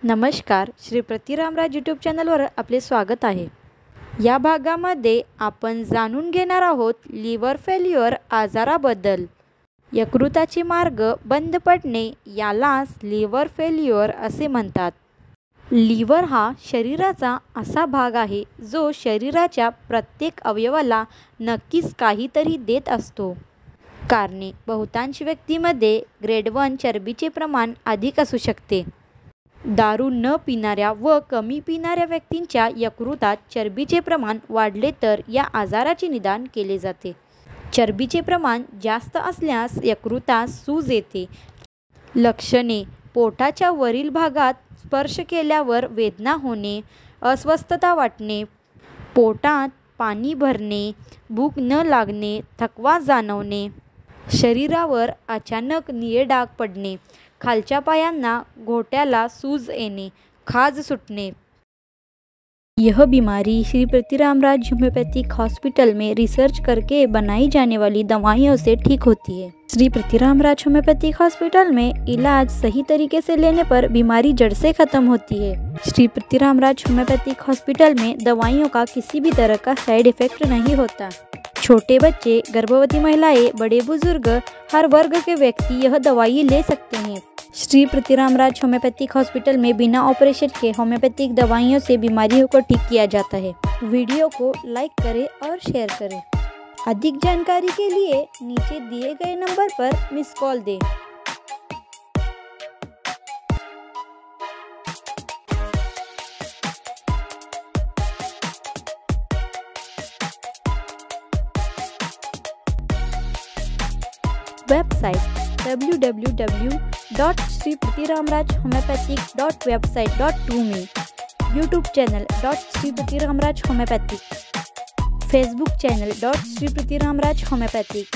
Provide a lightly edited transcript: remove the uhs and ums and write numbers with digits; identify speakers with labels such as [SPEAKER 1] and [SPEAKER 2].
[SPEAKER 1] नमस्कार, श्री प्रतिरामराज यूट्यूब चॅनलवर आपले स्वागत आहे। या भागामध्ये आपण जाणून घेणार आहोत लिव्हर फेल्युअर आजाराबद्दल। यकृताचे मार्ग बंद पडणे यालाच लिव्हर फेल्युअर असे म्हणतात। लिव्हर हा शरीराचा असा भाग आहे जो शरीराच्या प्रत्येक अवयवाला नक्कीच काहीतरी देत असतो। कारणे बहुतांश व्यक्तींमध्ये ग्रेड 1 चरबीचे प्रमाण अधिक असू शकते। दारू न पिणाऱ्या व कमी पिणाऱ्या व्यक्तींच्या यकृतात चरबीचे प्रमाण वाढले तर या आजाराचे निदान केले जाते। चरबीचे प्रमाण जास्त असल्यास यकृतात सूज येते। लक्षणे: पोटाच्या वरील भागात स्पर्श केल्यावर वेदना होणे, अस्वस्थता वाटणे, पोटात पाणी भरणे, भूक न लागणे, थकवा जाणवणे, शरीरावर अचानक निळे डाग पडणे, खालच्या पायांना घोट्याला सूज येणे, खाज सुटणे। यह बीमारी श्री प्रतिरामराज होम्योपैथिक हॉस्पिटल में रिसर्च करके बनाई जाने वाली दवाइयों से ठीक होती है। श्री प्रतिरामराज होम्योपैथिक हॉस्पिटल में इलाज सही तरीके से लेने पर बीमारी जड़ से खत्म होती है। श्री प्रतिरामराज होम्योपैथिक हॉस्पिटल में दवाइयों का किसी भी तरह का साइड इफेक्ट नहीं होता। छोटे बच्चे, गर्भवती महिलाएं, बड़े बुजुर्ग, हर वर्ग के व्यक्ति यह दवाई ले सकते हैं। श्री प्रतिरामराज होम्योपैथिक हॉस्पिटल में बिना ऑपरेशन के होम्योपैथिक दवाइयों से बीमारियों को ठीक किया जाता है। वीडियो को लाइक करें और शेयर करें। अधिक जानकारी के लिए नीचे दिए गए नंबर पर मिस कॉल दें। वेबसाइट www.sripratiramrajhomeopathic.website.to में, YouTube channel Shri Pratiramraj homeopathic, Facebook channel Shri Pratiramraj homeopathic.